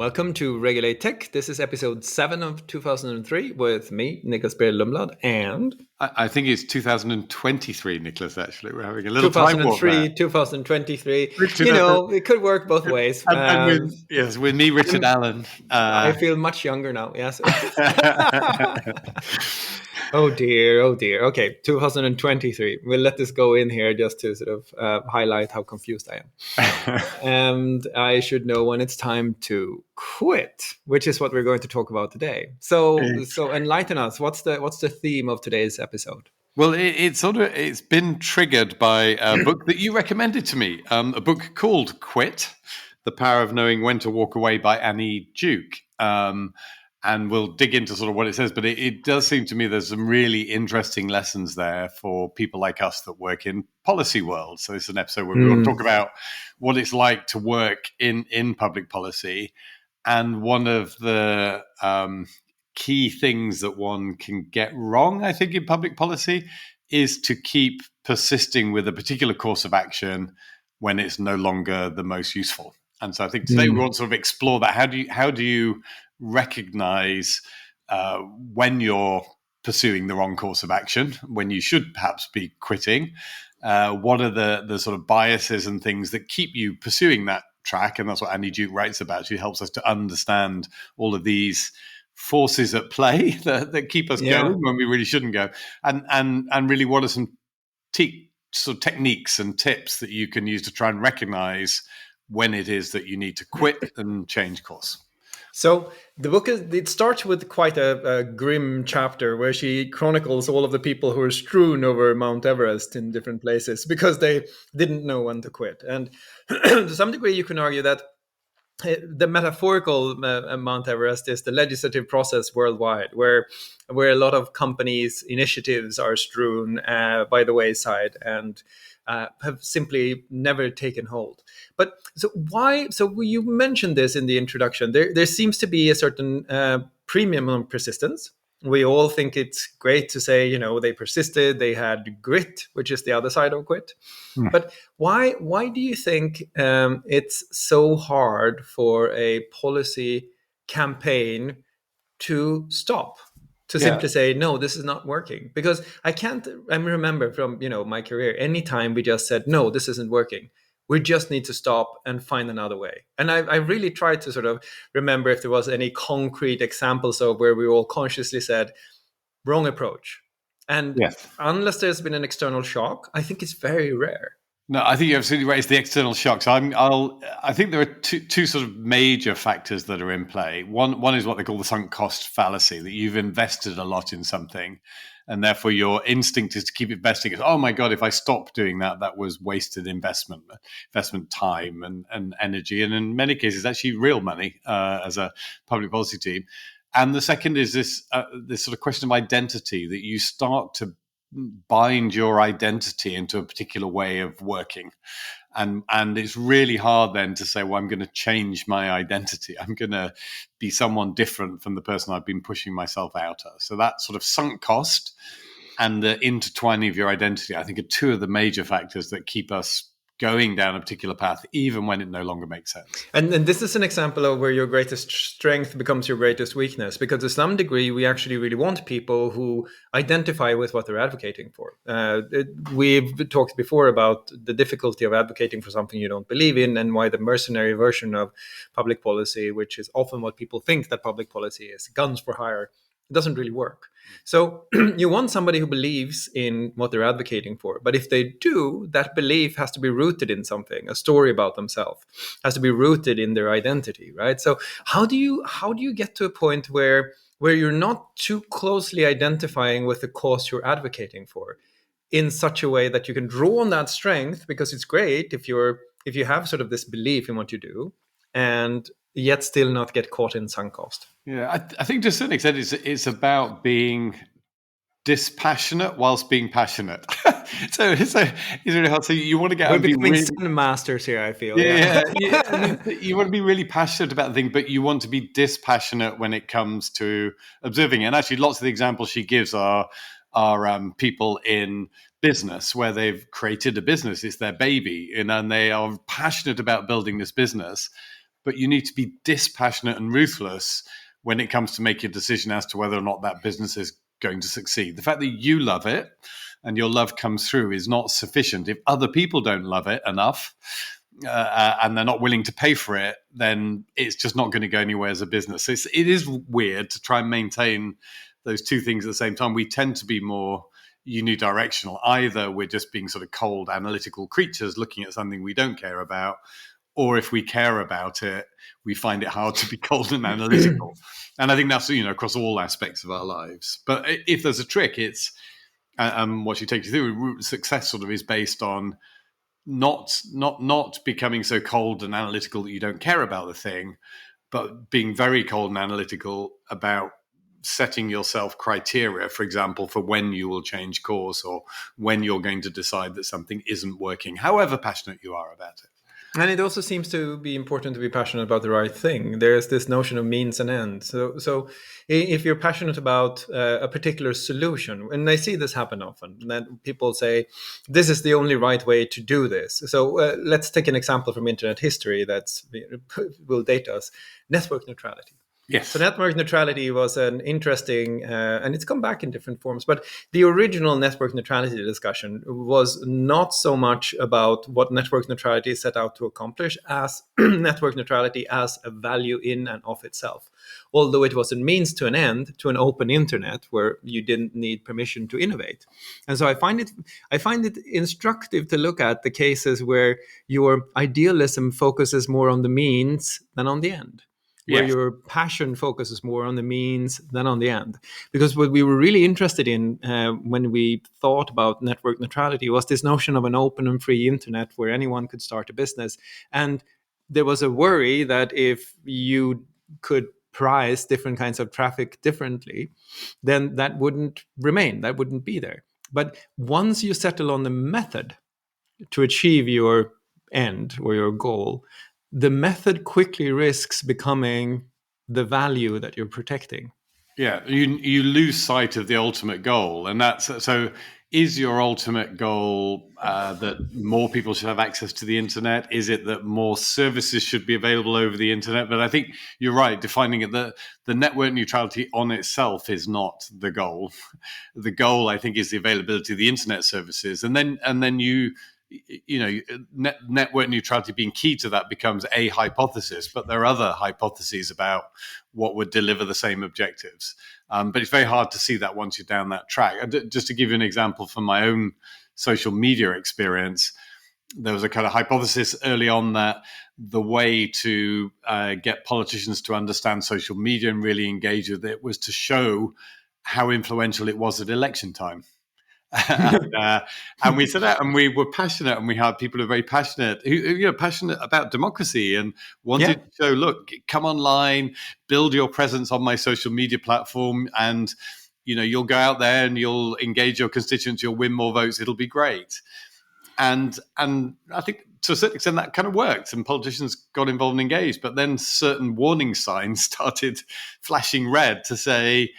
welcome to Regulate Tech. This is episode 7 of 2003 with me, Nicklas, Berild, Lundblad, and... I think it's 2023, Nicklas, actually. We're having a little 2003, 2023. You know, it could work both ways. And with me, Richard Allan. I feel much younger now, yes. Oh dear. Okay, 2023. We'll let this go in here just to sort of highlight how confused I am. And I should know when it's time to quit, which is what we're going to talk about today. So enlighten us. What's the theme of today's episode? Well, it's been triggered by a book that you recommended to me, a book called Quit: The Power of Knowing When to Walk Away by Annie Duke. And we'll dig into sort of what it says, but it does seem to me there's some really interesting lessons there for people like us that work in policy world. So this is an episode where we will talk about what it's like to work in public policy. And one of the key things that one can get wrong, I think, in public policy is to keep persisting with a particular course of action when it's no longer the most useful. And so I think today we want to sort of explore that. How do you recognize when you're pursuing the wrong course of action, when you should perhaps be quitting? What are the sort of biases and things that keep you pursuing that track? And that's what Annie Duke writes about. She helps us to understand all of these forces at play that keep us going when we really shouldn't go. And really, what are some sort of techniques and tips that you can use to try and recognize when it is that you need to quit and change course? So the book starts with quite a grim chapter where she chronicles all of the people who are strewn over Mount Everest in different places because they didn't know when to quit. And to some degree, you can argue that the metaphorical Mount Everest is the legislative process worldwide, where a lot of companies' initiatives are strewn by the wayside and have simply never taken hold. But so why? So you mentioned this in the introduction. There seems to be a certain premium on persistence. We all think it's great to say, they persisted, they had grit, which is the other side of quit. But why do you think it's so hard for a policy campaign to stop? To simply say, no, this is not working. Because I remember from, my career, anytime we just said, no, this isn't working, we just need to stop and find another way. And I really tried to sort of remember if there was any concrete examples of where we all consciously said, wrong approach. And unless there's been an external shock, I think it's very rare. No, I think you're absolutely right. It's the external shocks. I think there are two sort of major factors that are in play. One is what they call the sunk cost fallacy, that you've invested a lot in something, and therefore your instinct is to keep investing. Oh my God, if I stop doing that, that was wasted investment time and energy, and in many cases, actually real money as a public policy team. And the second is this sort of question of identity, that you start to bind your identity into a particular way of working. And it's really hard then to say, well, I'm going to change my identity. I'm going to be someone different from the person I've been pushing myself out of. So that sort of sunk cost and the intertwining of your identity, I think, are two of the major factors that keep us going down a particular path, even when it no longer makes sense. And this is an example of where your greatest strength becomes your greatest weakness, because to some degree, we actually really want people who identify with what they're advocating for. We've talked before about the difficulty of advocating for something you don't believe in, and why the mercenary version of public policy, which is often what people think that public policy is, guns for hire, it doesn't really work. So you want somebody who believes in what they're advocating for. But if they do, that belief has to be rooted in something, a story about themselves, has to be rooted in their identity, right? So how do you get to a point where you're not too closely identifying with the cause you're advocating for in such a way that you can draw on that strength? Because it's great if you have sort of this belief in what you do, and yet still not get caught in sunk cost. Yeah, I think to a certain extent it's about being dispassionate whilst being passionate. so it's really hard. So you want to get... We're becoming Zen masters here, I feel. Yeah. You want to be really passionate about the thing, but you want to be dispassionate when it comes to observing it. And actually, lots of the examples she gives are people in business where they've created a business. It's their baby, and they are passionate about building this business. but you need to be dispassionate and ruthless when it comes to making a decision as to whether or not that business is going to succeed. The fact that you love it and your love comes through is not sufficient. If other people don't love it enough, and they're not willing to pay for it, then it's just not going to go anywhere as a business. It is weird to try and maintain those two things at the same time. We tend to be more unidirectional. Either we're just being sort of cold analytical creatures looking at something we don't care about, or if we care about it, we find it hard to be cold and analytical. And I think that's, across all aspects of our lives. But if there's a trick, it's what she takes you through. Success sort of is based on not becoming so cold and analytical that you don't care about the thing, but being very cold and analytical about setting yourself criteria, for example, for when you will change course or when you're going to decide that something isn't working, however passionate you are about it. And it also seems to be important to be passionate about the right thing. There's this notion of means and ends. So if you're passionate about a particular solution, and I see this happen often, that people say, this is the only right way to do this. So let's take an example from internet history that will date us: network neutrality. Yes. So network neutrality was an interesting, and it's come back in different forms, but the original network neutrality discussion was not so much about what network neutrality set out to accomplish as network neutrality as a value in and of itself. Although it was a means to an end, to an open internet where you didn't need permission to innovate. And so I find it instructive to look at the cases where your idealism focuses more on the means than on the end, where your passion focuses more on the means than on the end. Because what we were really interested in when we thought about network neutrality was this notion of an open and free internet where anyone could start a business. And there was a worry that if you could price different kinds of traffic differently, then that wouldn't remain, that wouldn't be there. But once you settle on the method to achieve your end or your goal, the method quickly risks becoming the value that you're protecting. Yeah, you lose sight of the ultimate goal, and that's so. Is your ultimate goal that more people should have access to the internet? Is it that more services should be available over the internet? But I think you're right, defining it that the network neutrality on itself is not the goal. The goal, I think, is the availability of the internet services, and then you network neutrality being key to that becomes a hypothesis, but there are other hypotheses about what would deliver the same objectives. But it's very hard to see that once you're down that track. Just to give you an example from my own social media experience, there was a kind of hypothesis early on that the way to get politicians to understand social media and really engage with it was to show how influential it was at election time. And we said that, and we were passionate, and we had people who were very passionate, who passionate about democracy and wanted to show, look, come online, build your presence on my social media platform, and you'll go out there and you'll engage your constituents, you'll win more votes, it'll be great. And I think to a certain extent that kind of worked, and politicians got involved and engaged. But then certain warning signs started flashing red to say,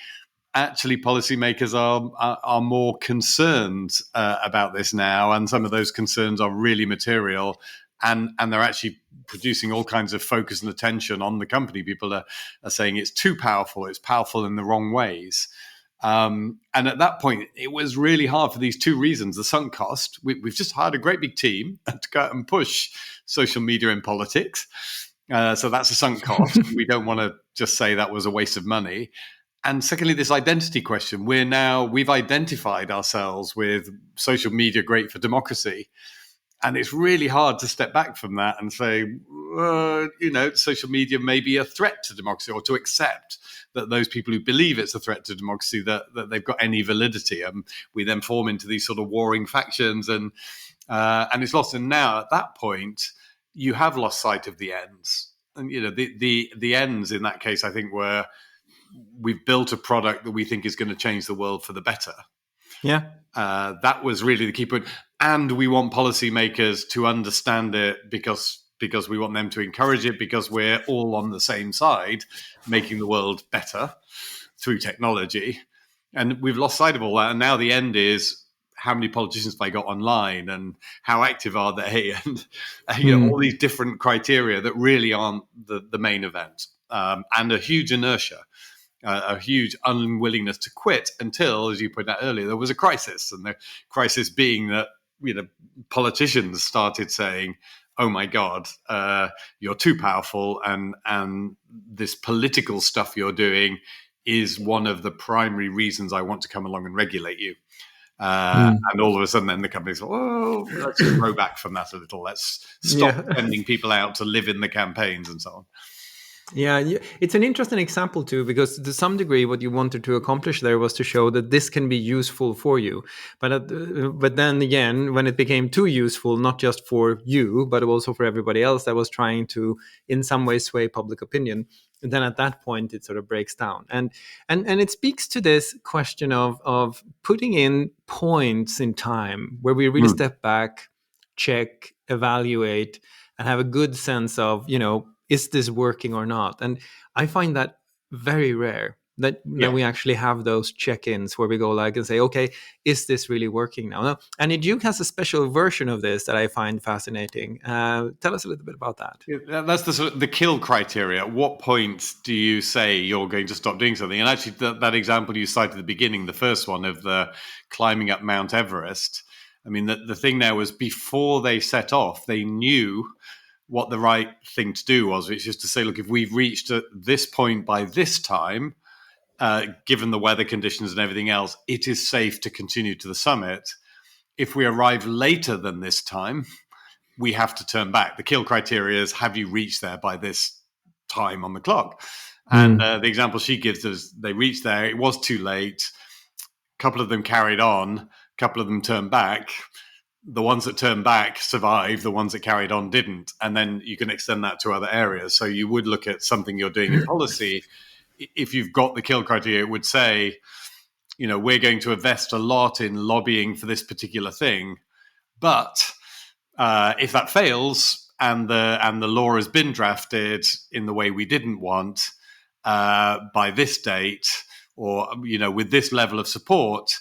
actually, policymakers are more concerned about this now, and some of those concerns are really material, and they're actually producing all kinds of focus and attention on the company. People are saying it's too powerful, it's powerful in the wrong ways. And at that point, it was really hard for these two reasons. The sunk cost, we've just hired a great big team to go out and push social media in politics. So that's a sunk cost. We don't want to just say that was a waste of money. And secondly, this identity question. We've identified ourselves with social media, great for democracy. And it's really hard to step back from that and say, social media may be a threat to democracy, or to accept that those people who believe it's a threat to democracy, that they've got any validity. We then form into these sort of warring factions, and it's lost. And now at that point, you have lost sight of the ends. And, the ends in that case, I think, were, we've built a product that we think is going to change the world for the better. Yeah. That was really the key point. And we want policymakers to understand it because we want them to encourage it, because we're all on the same side, making the world better through technology. And we've lost sight of all that. And now the end is, how many politicians have I got online, and how active are they, and all Mm. these different criteria that really aren't the main event, and a huge inertia. A huge unwillingness to quit until, as you pointed out earlier, there was a crisis, and the crisis being that politicians started saying, "Oh my God, you're too powerful, and this political stuff you're doing is one of the primary reasons I want to come along and regulate you." Mm. And all of a sudden, then the companies, "Oh, let's just row back from that a little. Let's stop Yeah. sending people out to live in the campaigns and so on." Yeah, it's an interesting example too, because to some degree, what you wanted to accomplish there was to show that this can be useful for you. But then again, when it became too useful, not just for you, but also for everybody else that was trying to, in some way, sway public opinion, then at that point it sort of breaks down. And it speaks to this question of putting in points in time where we really Mm. step back, check, evaluate, and have a good sense of, is this working or not? And I find that very rare that Yeah. we actually have those check-ins where we go like and say, okay, is this really working now? And Duke has a special version of this that I find fascinating. Tell us a little bit about that. Yeah, that's the sort of the kill criteria. At what point do you say you're going to stop doing something? And actually, that example you cited at the beginning, the first one of the climbing up Mount Everest. I mean, the thing there was before they set off, they knew what the right thing to do was, which is to say, look, if we've reached this point by this time, given the weather conditions and everything else, it is safe to continue to the summit. If we arrive later than this time, we have to turn back. The kill criteria is, have you reached there by this time on the clock? And the example she gives is they reached there, it was too late. A couple of them carried on, a couple of them turned back. The ones that turned back survived, the ones that carried on didn't. And then you can extend that to other areas. So you would look at something you're doing in policy. If you've got the kill criteria, it would say, we're going to invest a lot in lobbying for this particular thing. But if that fails and the law has been drafted in the way we didn't want by this date, or with this level of support,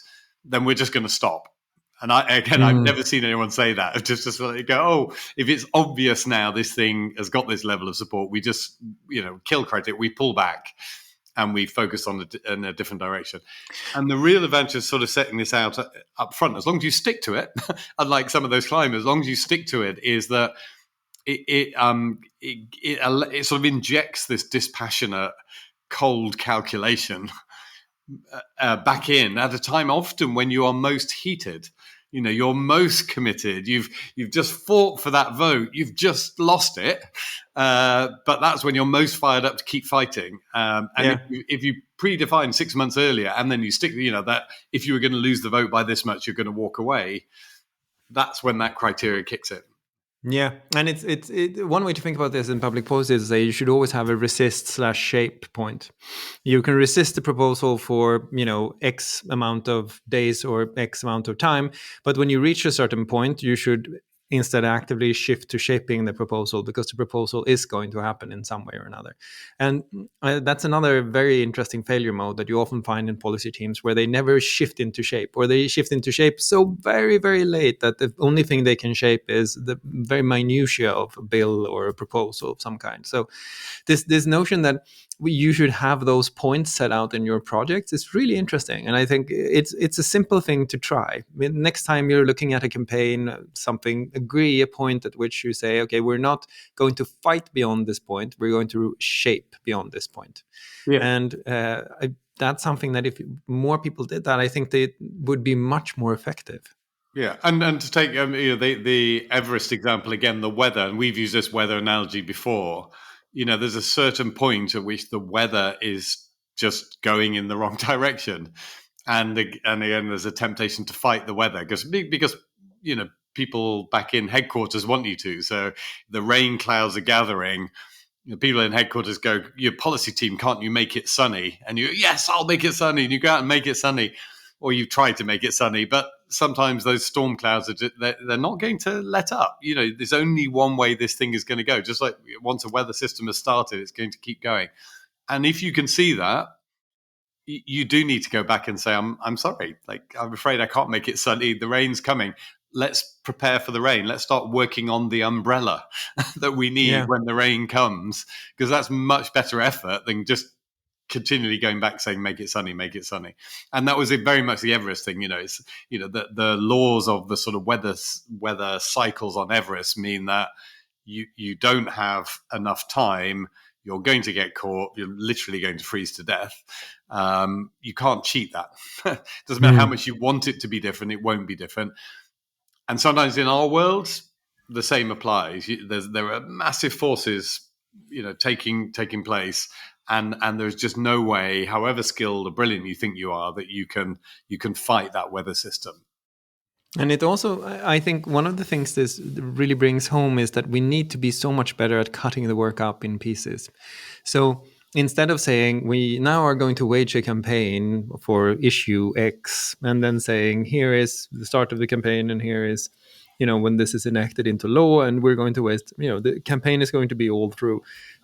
then we're just going to stop. And I've never seen anyone say that. Just let it go. Oh, if it's obvious now this thing has got this level of support, we just kill criteria, we pull back, and we focus on in a different direction. And the real advantage is sort of setting this out up front, as long as you stick to it, unlike some of those climbers, as long as you stick to it, is that it sort of injects this dispassionate, cold calculation back in at a time often when you are most heated. You're most committed. You've just fought for that vote. You've just lost it, but that's when you're most fired up to keep fighting. If you predefine 6 months earlier and then you stick, that if you were going to lose the vote by this much, you're going to walk away. That's when that criteria kicks in. Yeah, and it's one way to think about this in public policy is that you should always have a resist/shape point. You can resist the proposal for X amount of days or X amount of time, but when you reach a certain point, you should instead actively shift to shaping the proposal, because the proposal is going to happen in some way or another. And that's another very interesting failure mode that you often find in policy teams, where they never shift into shape, or they shift into shape so very, very late that the only thing they can shape is the very minutiae of a bill or a proposal of some kind. So this notion that you should have those points set out in your projects is really interesting, and I think it's a simple thing to try. I mean, next time you're looking at a campaign, something, agree a point at which you say, okay, we're not going to fight beyond this point, we're going to shape beyond this point. Yeah. And that's something that if more people did that, I think they would be much more effective. Yeah, and to take the Everest example again, the weather, and we've used this weather analogy before. There's a certain point at which the weather is just going in the wrong direction, and again, there's a temptation to fight the weather because people back in headquarters want you to. So the rain clouds are gathering. People in headquarters go, "Your policy team, can't you make it sunny?" And you, "Yes, I'll make it sunny." And you go out and make it sunny, or you try to make it sunny, but sometimes those storm clouds they're not going to let up. There's only one way this thing is going to go. Just like once a weather system has started, it's going to keep going. And if you can see that, you do need to go back and say, I'm sorry. Like, I'm afraid I can't make it sunny. The rain's coming. Let's prepare for the rain. Let's start working on the umbrella that we need Yeah. when the rain comes, because that's much better effort than just continually going back saying make it sunny, make it sunny. And that was very much the Everest thing. It's the laws of the sort of weather cycles on Everest mean that you don't have enough time. You're going to get caught. You're literally going to freeze to death. You can't cheat that. Doesn't matter how much you want it to be different, it won't be different. And sometimes in our world, the same applies. There are massive forces, taking place, and there's just no way, however skilled or brilliant you think you are, that you can fight that weather system. And it also, I think one of the things this really brings home is that we need to be so much better at cutting the work up in pieces. So instead of saying we now are going to wage a campaign for issue X, and then saying here is the start of the campaign, and here is, when this is enacted into law, and we're going to waste, the campaign is going to be all through.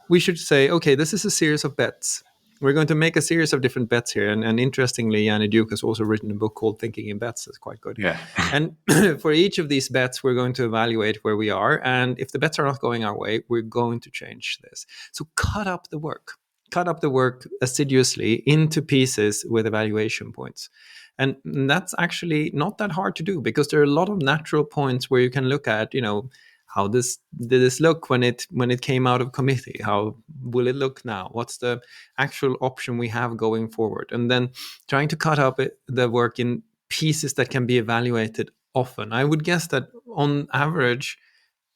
We should say, okay, this is a series of bets. We're going to make a series of different bets here. And interestingly, Yanni Duke has also written a book called Thinking in Bets. That's quite good. Yeah. And for each of these bets, we're going to evaluate where we are. And if the bets are not going our way, we're going to change this. So cut up the work. Cut up the work assiduously into pieces with evaluation points. And that's actually not that hard to do, because there are a lot of natural points where you can look at, how did this look when it came out of committee? How will it look now? What's the actual option we have going forward? And then trying to cut up the work in pieces that can be evaluated often. I would guess that on average,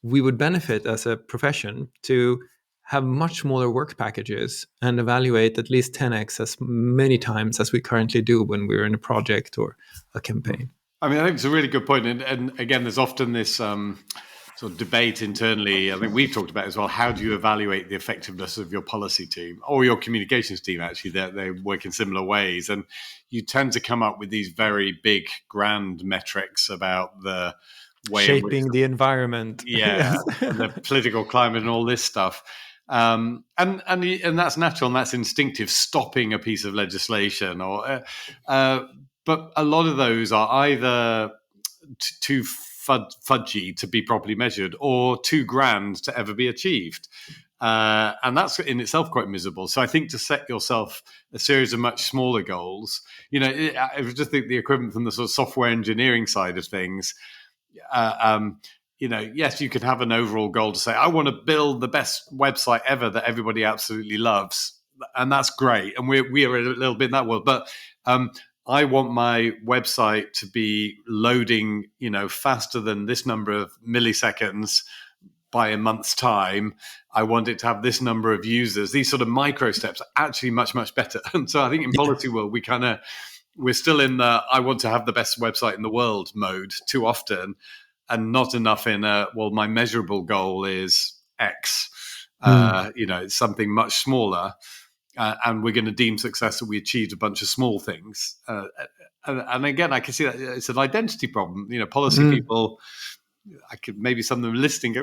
we would benefit as a profession to have much smaller work packages and evaluate at least 10x as many times as we currently do when we're in a project or a campaign. I mean, I think it's a really good point. And again, there's often this sort of debate internally. I think we've talked about as well. How do you evaluate the effectiveness of your policy team or your communications team? Actually, they work in similar ways, and you tend to come up with these very big, grand metrics about the way shaping the environment, and the political climate, and all this stuff. And that's natural and that's instinctive. Stopping a piece of legislation, but a lot of those are either too fudgy to be properly measured, or too grand to ever be achieved. And that's in itself quite miserable. So I think to set yourself a series of much smaller goals, I just think the equivalent from the sort of software engineering side of things, yes, you can have an overall goal to say, I want to build the best website ever that everybody absolutely loves. And that's great. And we are a little bit in that world. But I want my website to be loading, faster than this number of milliseconds by a month's time. I want it to have this number of users. These sort of micro steps are actually much, much better. And so I think in policy world, we're still in the I want to have the best website in the world mode too often, and not enough in my measurable goal is X. It's something much smaller. And we're going to deem success that we achieved a bunch of small things. And again, I can see that it's an identity problem. Policy people, I could maybe some of them listening go,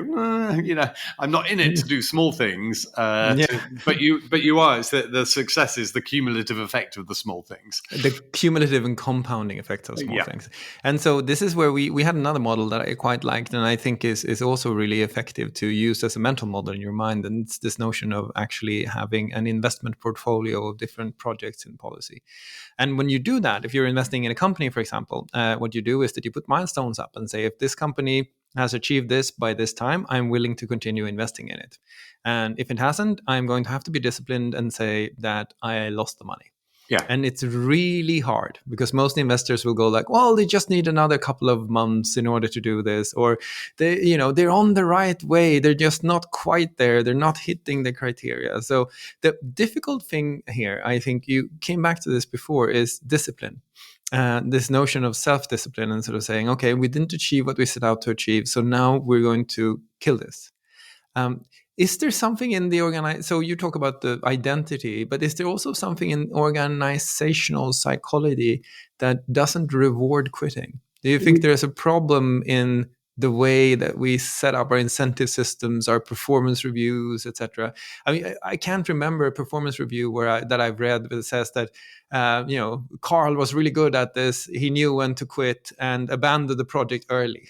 I'm not in it to do small things. But you are. It's the success is the cumulative effect of the small things. The cumulative and compounding effects of small things. And so this is where we had another model that I quite liked, and I think is also really effective to use as a mental model in your mind. And it's this notion of actually having an investment portfolio of different projects in policy. And when you do that, if you're investing in a company, for example, what you do is that you put milestones up and say, if this company has achieved this by this time, I'm willing to continue investing in it. And if it hasn't, I'm going to have to be disciplined and say that I lost the money. Yeah. And it's really hard because most investors will go like, well, they just need another couple of months in order to do this. Or they're on the right way. They're just not quite there. They're not hitting the criteria. So the difficult thing here, I think you came back to this before, is discipline. This notion of self-discipline and sort of saying, okay, we didn't achieve what we set out to achieve, so now we're going to kill this. Is there something in the so you talk about the identity, but is there also something in organizational psychology that doesn't reward quitting? Do you think there's a problem in the way that we set up our incentive systems, our performance reviews, etc. I mean, I can't remember a performance review that I've read that says that Carl was really good at this. He knew when to quit and abandoned the project early.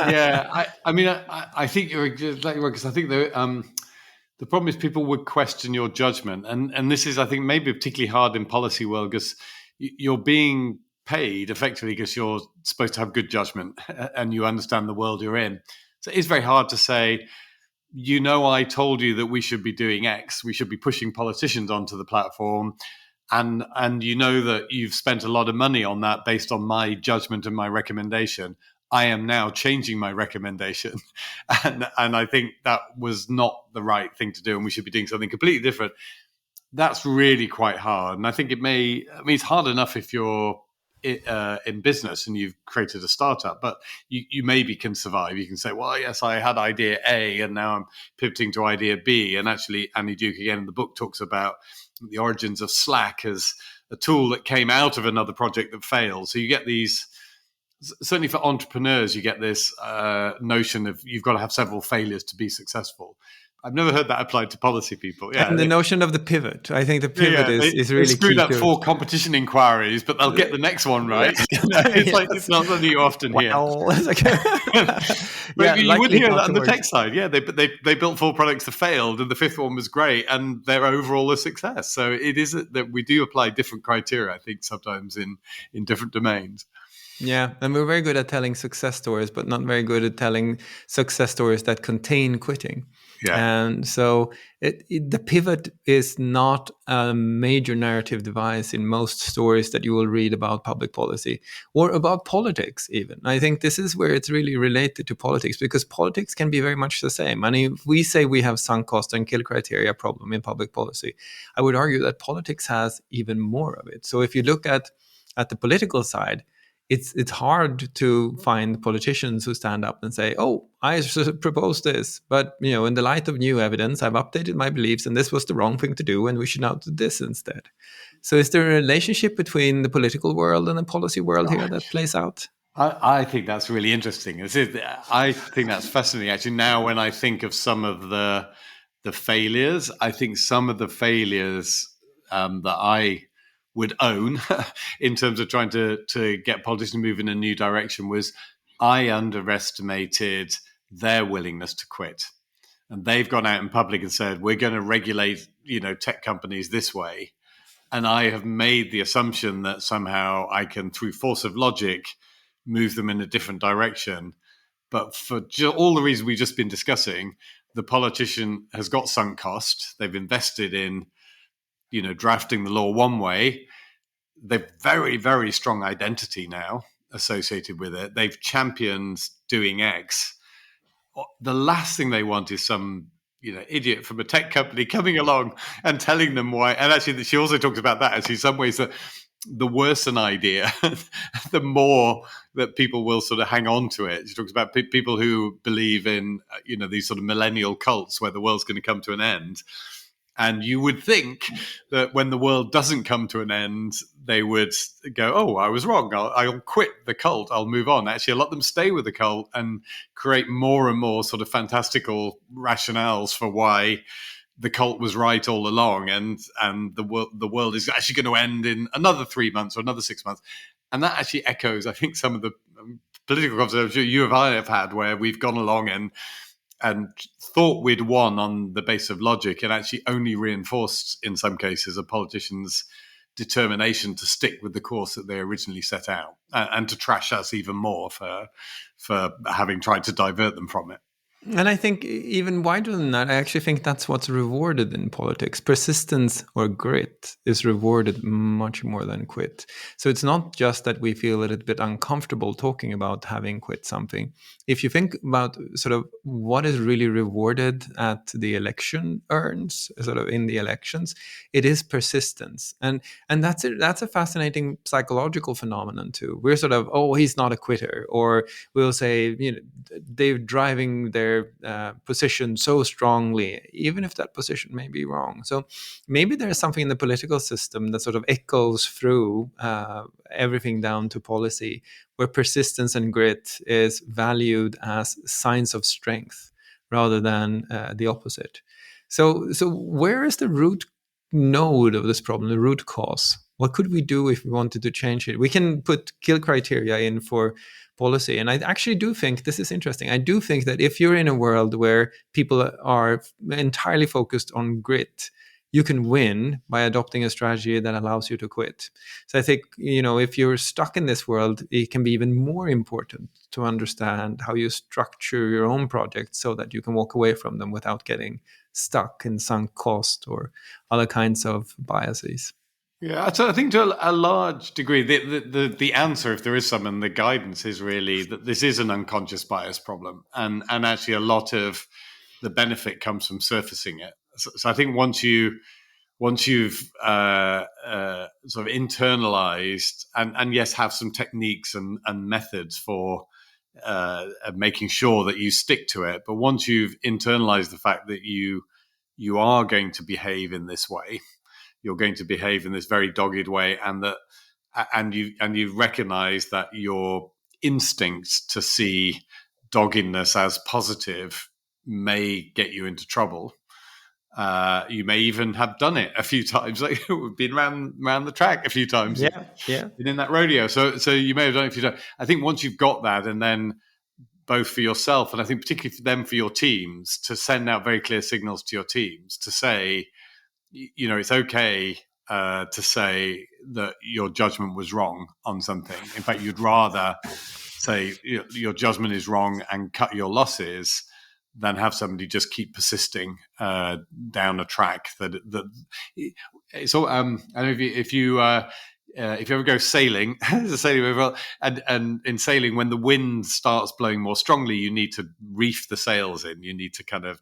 Yeah, I mean, I think you're exactly right, because I think the problem is people would question your judgment, and this is, I think, maybe particularly hard in policy world, because you're being paid effectively because you're supposed to have good judgment and you understand the world you're in. So it's very hard to say, I told you that we should be doing X, we should be pushing politicians onto the platform, and that you've spent a lot of money on that based on my judgment and my recommendation. I am now changing my recommendation. And I think that was not the right thing to do, and we should be doing something completely different. That's really quite hard. And I think it's hard enough if you're in business and you've created a startup, but you maybe can survive. You can say, well, yes, I had idea A and now I'm pivoting to idea B. And actually, Annie Duke, again, in the book, talks about the origins of Slack as a tool that came out of another project that failed. So you get these, certainly for entrepreneurs, you get this notion of you've got to have several failures to be successful. I've never heard that applied to policy people. Yeah, and the notion of the pivot. I think the pivot is really they screwed key up 4 competition inquiries, but they'll get the next one right. It's not something you often hear. But you would hear that on the tech side. Yeah, they built 4 products that failed, and the 5th one was great, and they're overall a success. So it is that we do apply different criteria, I think, sometimes in different domains. Yeah, and we're very good at telling success stories, but not very good at telling success stories that contain quitting. Yeah. And so the pivot is not a major narrative device in most stories that you will read about public policy or about politics even. I think this is where it's really related to politics, because politics can be very much the same. I mean, if we say we have sunk cost and kill criteria problem in public policy, I would argue that politics has even more of it. So if you look at the political side, it's hard to find politicians who stand up and say, oh, I propose this, but in the light of new evidence, I've updated my beliefs and this was the wrong thing to do and we should now do this instead. So is there a relationship between the political world and the policy world here that plays out? I think that's really interesting. I think that's fascinating. Actually, now when I think of some of the failures, I think some of the failures that I would own in terms of trying to get politicians to move in a new direction was I underestimated their willingness to quit. And they've gone out in public and said, we're going to regulate, tech companies this way. And I have made the assumption that somehow I can, through force of logic, move them in a different direction. But for all the reasons we've just been discussing, the politician has got sunk cost. They've invested in drafting the law one way. They've very, very strong identity now associated with it. They've championed doing X. The last thing they want is some, idiot from a tech company coming along and telling them why. And actually, she also talks about that. Actually, in some ways, that the worse an idea, the more that people will sort of hang on to it. She talks about people who believe in, these sort of millennial cults where the world's going to come to an end. And you would think that when the world doesn't come to an end, they would go, oh, I was wrong. I'll quit the cult. I'll move on. Actually, a lot of them stay with the cult and create more and more sort of fantastical rationales for why the cult was right all along. And the world is actually going to end in another 3 months or another 6 months. And that actually echoes, I think, some of the political conversations you and I have had where we've gone along and thought we'd won on the basis of logic, and actually only reinforced, in some cases, a politician's determination to stick with the course that they originally set out, and to trash us even more for having tried to divert them from it. And I think even wider than that, I actually think that's what's rewarded in politics. Persistence or grit is rewarded much more than quit. So it's not just that we feel a little bit uncomfortable talking about having quit something. If you think about sort of what is really rewarded at the election urns, sort of in the elections, it is persistence. And that's a fascinating psychological phenomenon too. We're sort of, oh, he's not a quitter. Or we'll say, they're driving their their position so strongly, even if that position may be wrong. So maybe there's something in the political system that sort of echoes through everything down to policy, where persistence and grit is valued as signs of strength rather than the opposite. So where is the root node of this problem, the root cause? What could we do if we wanted to change it? We can put kill criteria in for policy. And I actually do think this is interesting. I do think that if you're in a world where people are entirely focused on grit, you can win by adopting a strategy that allows you to quit. So I think, if you're stuck in this world, it can be even more important to understand how you structure your own projects so that you can walk away from them without getting stuck in sunk cost or other kinds of biases. Yeah, so I think to a large degree, the answer, if there is some, and the guidance is really that this is an unconscious bias problem, and actually a lot of the benefit comes from surfacing it. So I think once you've sort of internalized and yes, have some techniques and methods for making sure that you stick to it, but once you've internalized the fact that you are going to behave in this way, you're going to behave in this very dogged way, and you recognize that your instincts to see doggedness as positive may get you into trouble. You may even have done it a few times. Like we've been around the track a few times. Yeah. Been in that rodeo. So you may have done it a few times. I think once you've got that, and then both for yourself and I think particularly for them, for your teams, to send out very clear signals to your teams to say, it's okay to say that your judgment was wrong on something. In fact, you'd rather say your judgment is wrong and cut your losses than have somebody just keep persisting down a track that so I don't know if you ever go sailing, and in sailing, when the wind starts blowing more strongly, you need to reef the sails in. You need to kind of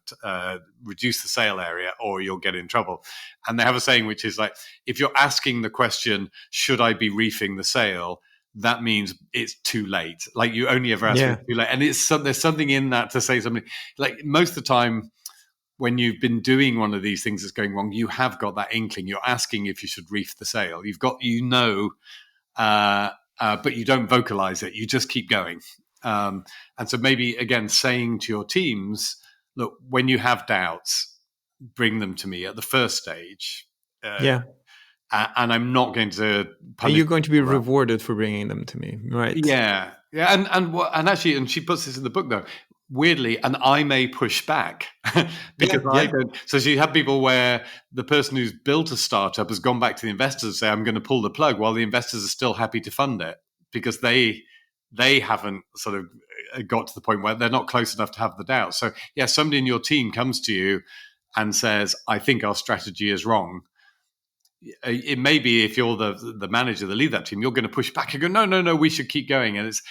reduce the sail area, or you'll get in trouble. And they have a saying which is like, if you're asking the question, "Should I be reefing the sail?" that means it's too late. Like you only ever ask it too late, and there's something in that to say something. Like most of the time, when you've been doing one of these things that's going wrong, you have got that inkling. You're asking if you should reef the sail. You've got, but you don't vocalize it. You just keep going. And so maybe, again, saying to your teams, look, when you have doubts, bring them to me at the first stage. And I'm not going to punish. Are you going to be rewarded for bringing them to me? Right. Yeah. And actually, and she puts this in the book, though, weirdly, and I may push back because I don't. So you have people where the person who's built a startup has gone back to the investors and say, I'm going to pull the plug, while the investors are still happy to fund it because they haven't sort of got to the point where they're not close enough to have the doubt. So somebody in your team comes to you and says, I think our strategy is wrong. It may be, if you're the manager, the lead of that team, you're going to push back and go, no, we should keep going. And it's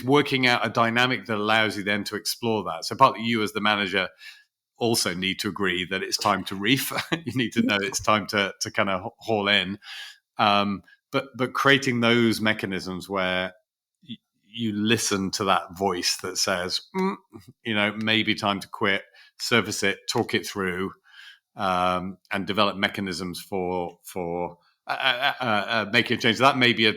working out a dynamic that allows you then to explore that. So partly you as the manager also need to agree that it's time to reef. You need to know it's time to kind of haul in. But creating those mechanisms where you listen to that voice that says, maybe time to quit, surface it, talk it through. And develop mechanisms for making a change. That may be a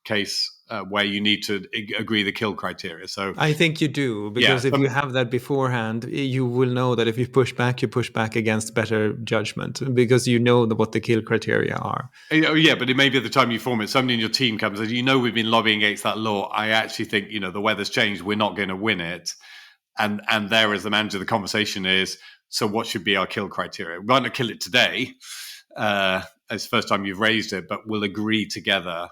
case where you need to agree the kill criteria. So I think you do, because if you have that beforehand, you will know that if you push back against better judgment, because you know what the kill criteria are. Yeah, but it may be at the time you form it, somebody in your team comes and we've been lobbying against that law. I actually think the weather's changed. We're not going to win it. And there, as the manager, the conversation is, so what should be our kill criteria? We might not kill it today, as the first time you've raised it, but we'll agree together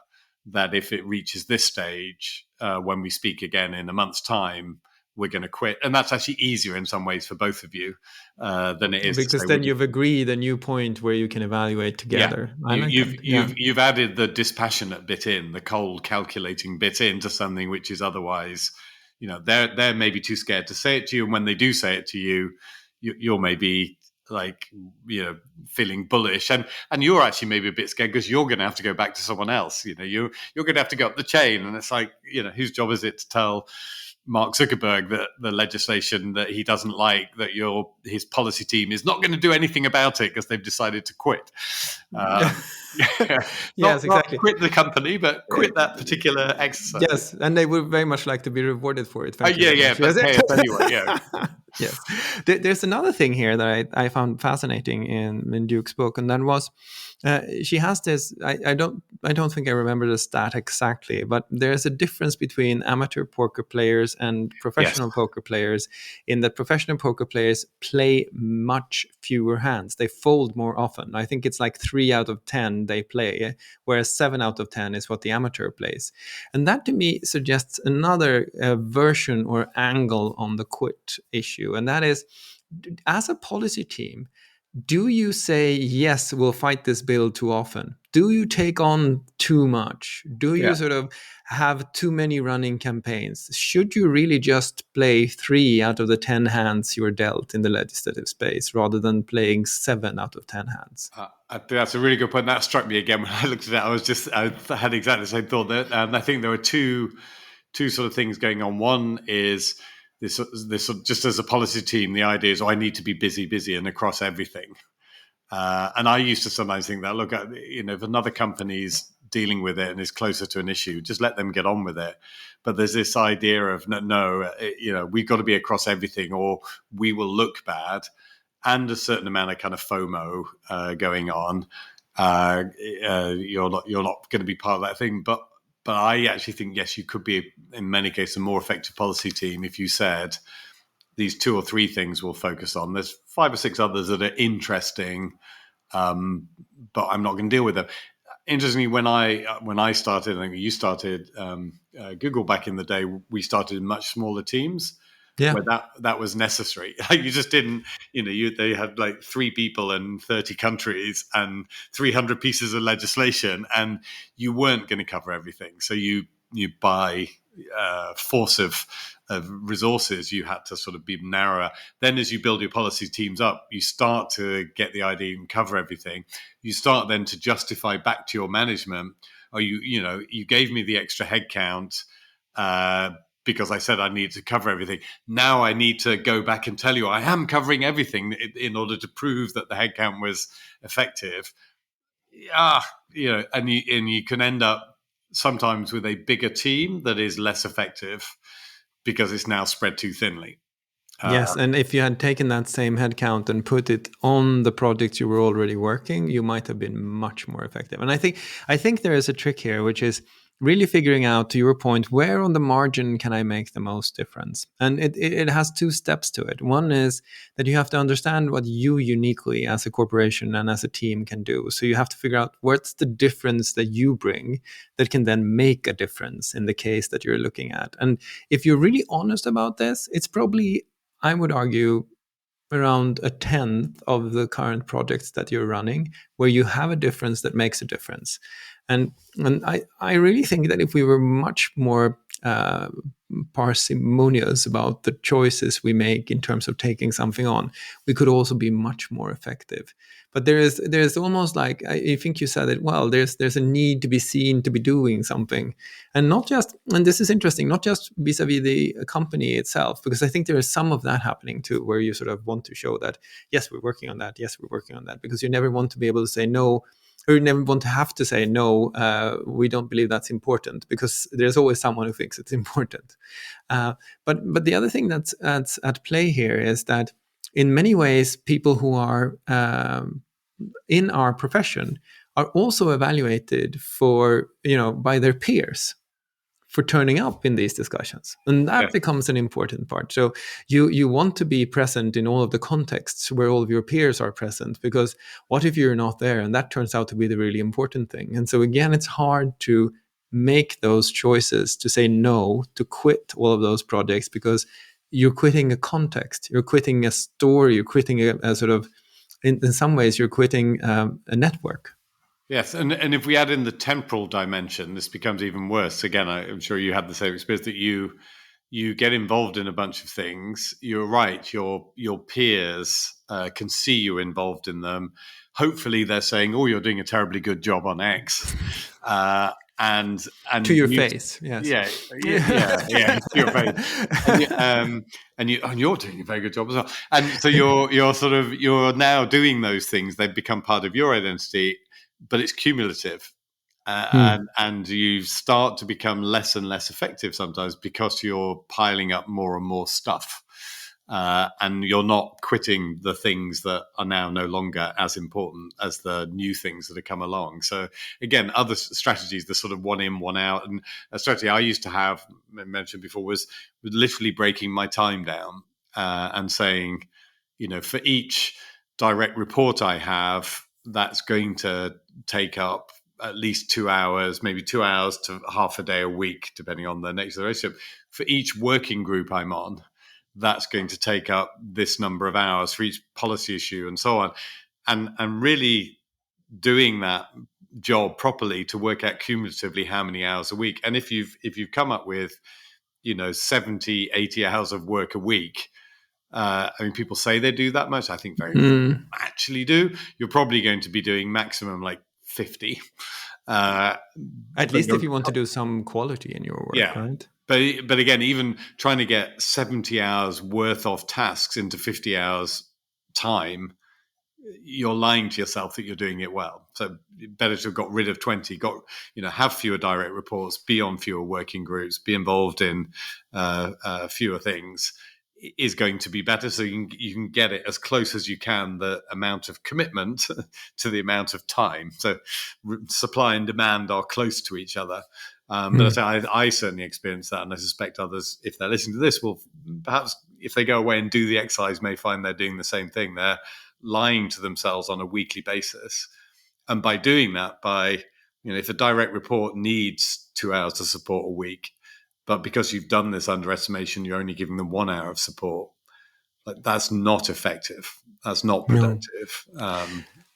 that if it reaches this stage, when we speak again in a month's time, we're going to quit. And that's actually easier in some ways for both of you than it is. Because then you've agreed a new point where you can evaluate together. Yeah. You've added the dispassionate bit in, the cold calculating bit into something which is otherwise, they're maybe too scared to say it to you. And when they do say it to you, you're maybe like, feeling bullish, and you're actually maybe a bit scared because you're going to have to go back to someone else. You're going to have to go up the chain, and it's like, whose job is it to tell Mark Zuckerberg that the legislation that he doesn't like, that his policy team is not going to do anything about it because they've decided to quit. Yes, Not exactly. quit the company, but quit that particular exercise. Yes, and they would very much like to be rewarded for it. Thank you Yeah, very yeah, much. but Yes. pay us anyway. Yeah. Yes. There's another thing here that I found fascinating in Duke's book, and that was she has this. I don't think I remember the stat exactly, but there's a difference between amateur poker players and Yes. professional poker players in that professional poker players play much fewer hands. They fold more often. I think it's like 3 out of 10 they play, whereas 7 out of 10 is what the amateur plays. And that to me suggests another version or angle on the quit issue. And that is, as a policy team, do you say, yes, we'll fight this bill too often? Do you take on too much? Do you Yeah. sort of have too many running campaigns? Should you really just play 3 out of the 10 hands you're dealt in the legislative space rather than playing 7 out of 10 hands? I think that's a really good point. That struck me again when I looked at it. I had exactly the same thought there. And I think there were two sort of things going on. One is this just as a policy team, the idea is, I need to be busy and across everything. And I used to sometimes think that, look, if another company's dealing with it and is closer to an issue, just let them get on with it. But there's this idea of, we've got to be across everything or we will look bad, and a certain amount of kind of FOMO going on. You're not going to be part of that thing. But I actually think, yes, you could be, in many cases, a more effective policy team if you said, these 2 or 3 things we'll focus on. There's 5 or 6 others that are interesting, but I'm not going to deal with them. Interestingly, when I started, I think you started Google back in the day, we started in much smaller teams. Yeah. Where that was necessary. You just didn't, they had like 3 people and 30 countries and 300 pieces of legislation, and you weren't going to cover everything. So you by force of resources, you had to sort of be narrower. Then as you build your policy teams up, you start to get the idea and cover everything. You start then to justify back to your management, or you gave me the extra headcount, because I said I needed to cover everything. Now I need to go back and tell you I am covering everything in order to prove that the headcount was effective. And you can end up sometimes with a bigger team that is less effective because it's now spread too thinly. Yes, and if you had taken that same headcount and put it on the projects you were already working, you might have been much more effective. And I think there is a trick here, which is really figuring out, to your point, where on the margin can I make the most difference? And it has 2 steps to it. One is that you have to understand what you uniquely as a corporation and as a team can do. So you have to figure out what's the difference that you bring that can then make a difference in the case that you're looking at. And if you're really honest about this, it's probably, I would argue, around a tenth of the current projects that you're running where you have a difference that makes a difference. And I really think that if we were much more parsimonious about the choices we make in terms of taking something on, we could also be much more effective. But there's almost like, I think you said it well, there's a need to be seen to be doing something. And not just, and this is interesting, not just vis-a-vis the company itself, because I think there is some of that happening too, where you sort of want to show that, yes, we're working on that, yes, we're working on that, because you never want to be able to say no, or you never want to have to say no, we don't believe that's important, because there's always someone who thinks it's important. But the other thing that's at play here is that in many ways, people who are in our profession are also evaluated by their peers for turning up in these discussions, and that becomes an important part. So you want to be present in all of the contexts where all of your peers are present, because what if you're not there and that turns out to be the really important thing? And so again, it's hard to make those choices, to say no, to quit all of those projects, because you're quitting a context, you're quitting a story, you're quitting a sort of, in some ways, you're quitting a network. Yes, and if we add in the temporal dimension, this becomes even worse. Again, I'm sure you had the same experience, that you get involved in a bunch of things. You're right, your peers can see you involved in them. Hopefully they're saying, oh, you're doing a terribly good job on X. and To your you, face, yes. yeah, yeah, to your face, and you're doing a very good job as well. And so you're now doing those things. They've become part of your identity, but it's cumulative. And you start to become less and less effective sometimes because you're piling up more and more stuff. And you're not quitting the things that are now no longer as important as the new things that have come along. So again, other strategies, the sort of one in, one out, and a strategy I used to have mentioned before was literally breaking my time down and saying, for each direct report I have, that's going to take up at least 2 hours, maybe 2 hours to half a day a week, depending on the nature of the relationship. For each working group I'm on, that's going to take up this number of hours for each policy issue and so on. And really doing that job properly to work out cumulatively how many hours a week. And if you've come up with, 70, 80 hours of work a week, I mean, people say they do that much. I think very few actually do. You're probably going to be doing maximum like 50. At least if you want to do some quality in your work, right? But again, even trying to get 70 hours worth of tasks into 50 hours time, you're lying to yourself that you're doing it well. So better to have got rid of 20, have fewer direct reports, be on fewer working groups, be involved in fewer things is going to be better. So you can get it as close as you can, the amount of commitment to the amount of time. So supply and demand are close to each other. But I certainly experienced that, and I suspect others, if they're listening to this, will perhaps, if they go away and do the exercise, may find they're doing the same thing. They're lying to themselves on a weekly basis. And by doing that, if a direct report needs 2 hours to support a week, but because you've done this underestimation, you're only giving them 1 hour of support, like that's not effective. That's not productive.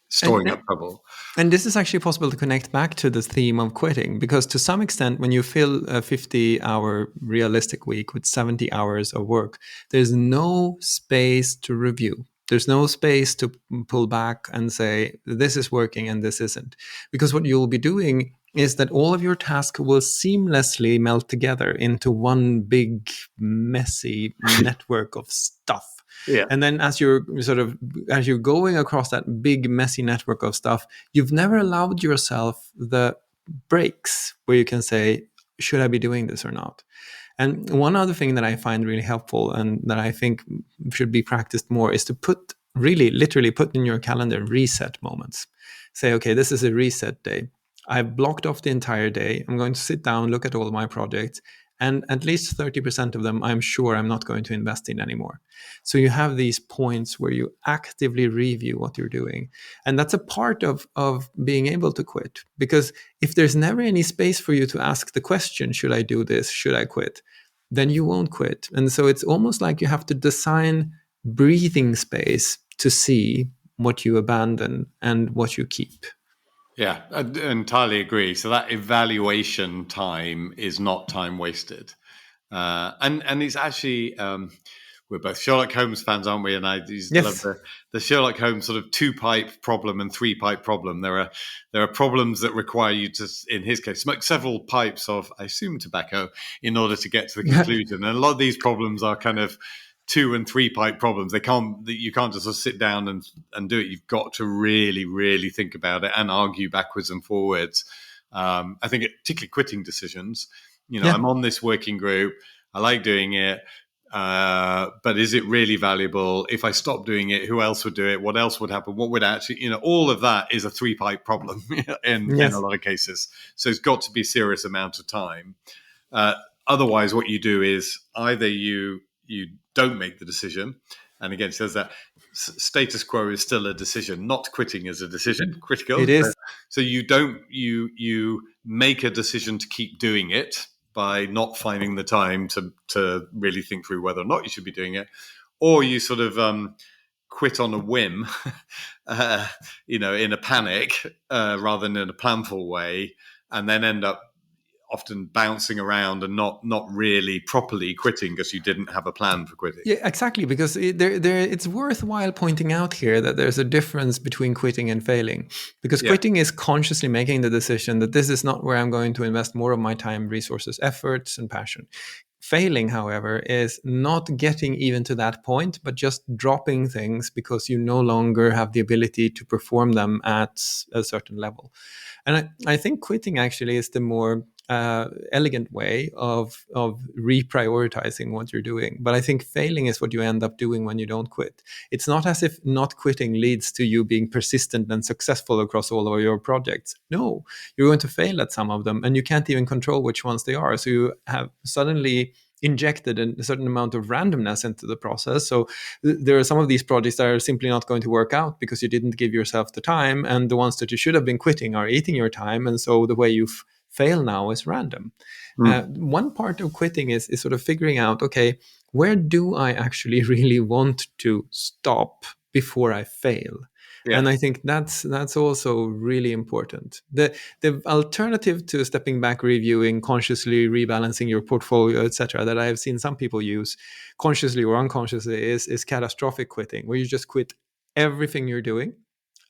Storing up trouble. And this is actually possible to connect back to the theme of quitting, because to some extent, when you fill a 50-hour realistic week with 70 hours of work, there's no space to review. There's no space to pull back and say, this is working and this isn't. Because what you'll be doing is that all of your tasks will seamlessly melt together into one big, messy network of stuff. Yeah. And then as you're going across that big, messy network of stuff, you've never allowed yourself the breaks where you can say, should I be doing this or not? And one other thing that I find really helpful and that I think should be practiced more is to literally put in your calendar reset moments. Say, okay, this is a reset day. I've blocked off the entire day. I'm going to sit down, look at all of my projects, and at least 30% of them, I'm sure I'm not going to invest in anymore. So you have these points where you actively review what you're doing. And that's a part of being able to quit. Because if there's never any space for you to ask the question, should I do this? Should I quit? Then you won't quit. And so it's almost like you have to design breathing space to see what you abandon and what you keep. Yeah, I entirely agree. So that evaluation time is not time wasted. And it's actually, we're both Sherlock Holmes fans, aren't we? And I love the Sherlock Holmes sort of 2-pipe problem and 3-pipe problem. There are problems that require you to, in his case, smoke several pipes of, I assume, tobacco in order to get to the conclusion. And a lot of these problems are kind of 2- and 3-pipe problems. You can't just sort of sit down and do it. You've got to really, really think about it and argue backwards and forwards. I think particularly quitting decisions. I'm on this working group. I like doing it. But is it really valuable? If I stop doing it, who else would do it? What else would happen? What would actually, all of that is a 3-pipe problem in a lot of cases. So it's got to be a serious amount of time. Otherwise, what you do is either you don't make the decision. And again, it says that status quo is still a decision. Not quitting is a decision. Critical. It is. So you make a decision to keep doing it by not finding the time to really think through whether or not you should be doing it, or you sort of quit on a whim, in a panic rather than in a planful way, and then end up often bouncing around and not really properly quitting because you didn't have a plan for quitting. Yeah, exactly. Because it's worthwhile pointing out here that there's a difference between quitting and failing. Because Yeah, quitting is consciously making the decision that this is not where I'm going to invest more of my time, resources, efforts, and passion. Failing, however, is not getting even to that point, but just dropping things because you no longer have the ability to perform them at a certain level. And I think quitting actually is the more elegant way of reprioritizing what you're doing. But I think failing is what you end up doing when you don't quit. It's not as if not quitting leads to you being persistent and successful across all of your projects. No, you're going to fail at some of them, and you can't even control which ones they are. So you have suddenly injected a certain amount of randomness into the process. So there are some of these projects that are simply not going to work out because you didn't give yourself the time, and the ones that you should have been quitting are eating your time. And so the way you fail now is random. One part of quitting is sort of figuring out, okay, where do I actually really want to stop before I fail? yeah, And I think that's also really important. The alternative to stepping back, reviewing, consciously rebalancing your portfolio, etc., that I have seen some people use, consciously or unconsciously, is catastrophic quitting, where you just quit everything you're doing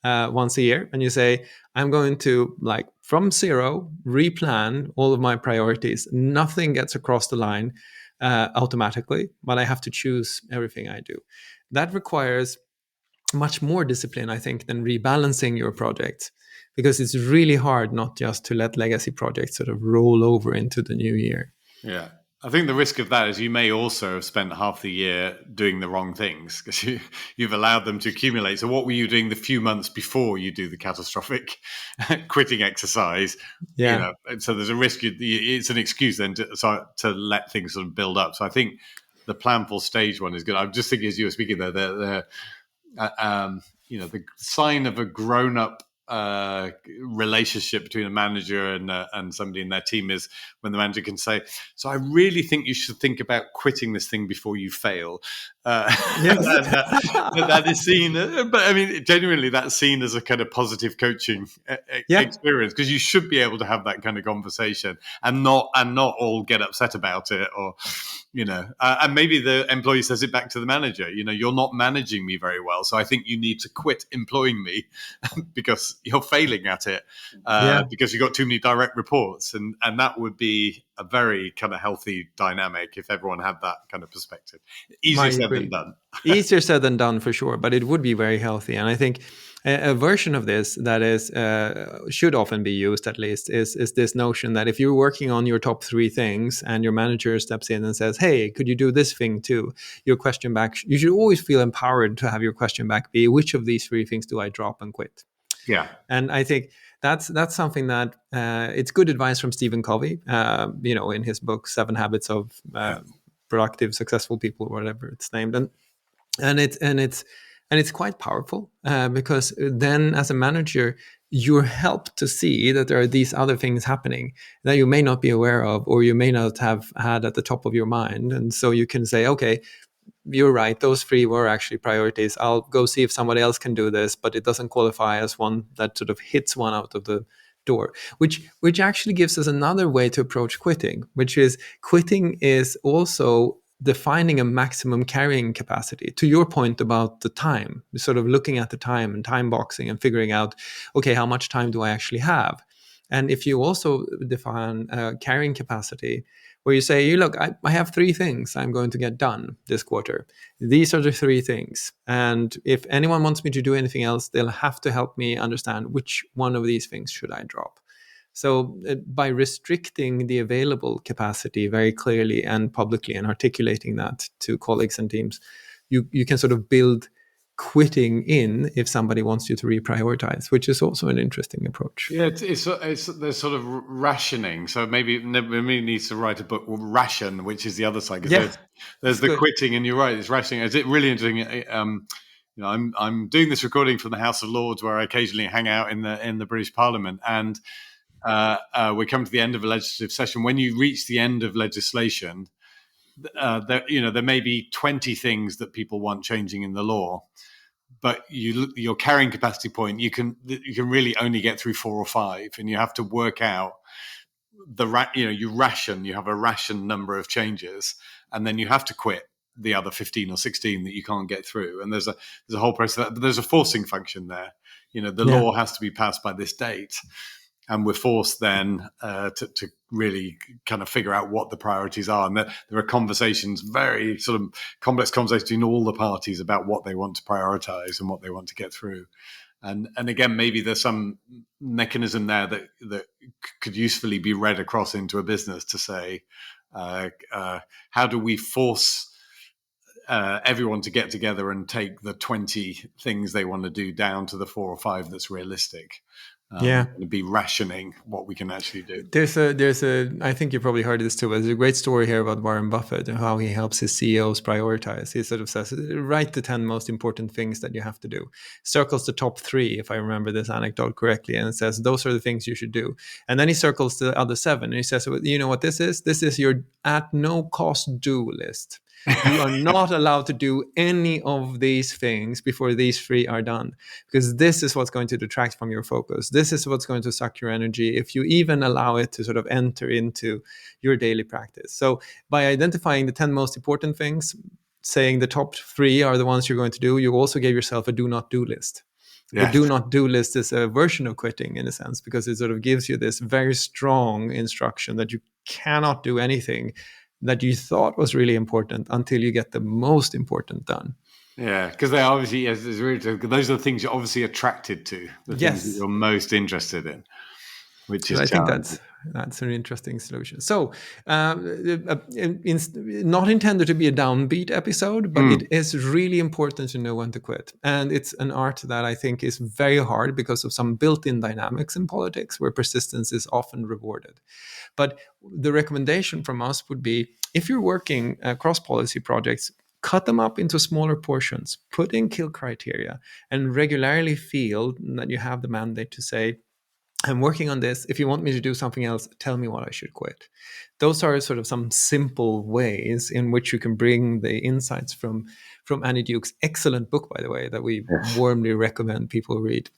once a year, and you say, I'm going to, like, from zero replan all of my priorities. Nothing gets across the line automatically, but I have to choose everything I do. That requires much more discipline, I think, than rebalancing your projects, because it's really hard not just to let legacy projects sort of roll over into the new year. yeah. I think the risk of that is you may also have spent half the year doing the wrong things because you've allowed them to accumulate. So what were you doing the few months before you do the catastrophic quitting exercise? You Yeah. know, and so there's a risk. It's an excuse then to let things sort of build up. So I think the planful stage one is good. I'm just thinking as you were speaking there, the sign of a grown-up relationship between a manager and somebody in their team is when the manager can say, "So I really think you should think about quitting this thing before you fail." Yes. And that is seen, but I mean, genuinely, that's seen as a kind of positive coaching Yeah. experience because you should be able to have that kind of conversation and not all get upset about it, or and maybe the employee says it back to the manager. You're not managing me very well, so I think you need to quit employing me because you're failing at it Yeah. because you've got too many direct reports, and that would be a very kind of healthy dynamic if everyone had that kind of perspective. I Easier said than agree. done. Easier said than done, for sure, but it would be very healthy. And I think a version of this that is should often be used, at least, is this notion that if you're working on your top three things and your manager steps in and says, "Hey, could you do this thing too?" Your question back, you should always feel empowered to have your question back be, "Which of these three things do I drop and quit?" Yeah. And I think that's something that it's good advice from Stephen Covey, in his book Seven Habits of Productive Successful People, whatever it's named. And it's quite powerful because then, as a manager, you're helped to see that there are these other things happening that you may not be aware of, or you may not have had at the top of your mind. And so you can say, okay, you're right, those three were actually priorities. I'll go see if somebody else can do this, but it doesn't qualify as one that sort of hits one out of the door, which actually gives us another way to approach quitting, which is quitting is also defining a maximum carrying capacity. To your point about the time, sort of looking at the time and time boxing and figuring out, okay, how much time do I actually have? And if you also define carrying capacity, where you say, you look, I have three things I'm going to get done this quarter. These are the three things. And if anyone wants me to do anything else, they'll have to help me understand which one of these things should I drop. So by restricting the available capacity very clearly and publicly and articulating that to colleagues and teams, you can sort of build quitting in if somebody wants you to reprioritize, which is also an interesting approach. Yeah, it's there's sort of rationing. So maybe needs to write a book with ration, which is the other side. Because Yeah, there's it's the good. quitting, and you're right, it's rationing. Is it really interesting? I'm doing this recording from the House of Lords, where I occasionally hang out in the British Parliament, and we come to the end of a legislative session. When you reach the end of legislation, there may be 20 things that people want changing in the law, but your carrying capacity point, you can really only get through 4 or 5, and you have to work out you have a ration number of changes, and then you have to quit the other 15 or 16 that you can't get through. And there's a whole process, but there's a forcing function there. The law has to be passed by this date, and we're forced then to really kind of figure out what the priorities are. And there are conversations, very sort of complex conversations between all the parties about what they want to prioritize and what they want to get through. And again, maybe there's some mechanism there that could usefully be read across into a business to say, how do we force everyone to get together and take the 20 things they want to do down to the 4 or 5 that's realistic? And be rationing what we can actually do. There's a I think you probably heard this too, but there's a great story here about Warren Buffett and how he helps his CEOs prioritize. He sort of says, write the 10 most important things that you have to do. Circles the top 3, if I remember this anecdote correctly, and it says, those are the things you should do. And then he circles the other 7, and he says, well, you know what this is? This is your at no cost do list. You are not allowed to do any of these things before these 3 are done, because this is what's going to detract from your focus. This is what's going to suck your energy if you even allow it to sort of enter into your daily practice. So by identifying the 10 most important things, saying the top 3 are the ones you're going to do, you also gave yourself a do not do list. Yes. The do not do list is a version of quitting in a sense, because it sort of gives you this very strong instruction that you cannot do anything that you thought was really important until you get the most important done. Yeah, because they obviously, those are the things you're obviously attracted to, the things that you're most interested in, which is I think that's an interesting solution. So, not intended to be a downbeat episode, but it is really important to know when to quit. And it's an art that I think is very hard because of some built-in dynamics in politics where persistence is often rewarded. But the recommendation from us would be, if you're working cross-policy projects, cut them up into smaller portions, put in kill criteria, and regularly feel that you have the mandate to say, I'm working on this. If you want me to do something else, tell me what I should quit. Those are sort of some simple ways in which you can bring the insights from Annie Duke's excellent book, by the way, that we warmly recommend people read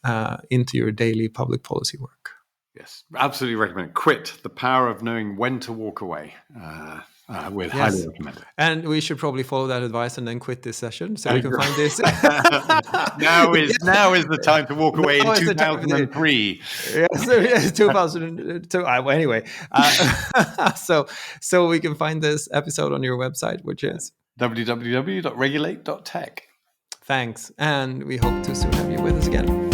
into your daily public policy work. Yes, absolutely recommend it. Quit, The Power of Knowing When to Walk Away. We'd highly recommend it. And we should probably follow that advice and then quit this session so we can find this. now is the time to walk away in 2003. Yes, 2002. Anyway, so we can find this episode on your website, which is www.regulate.tech. Thanks, and we hope to soon have you with us again.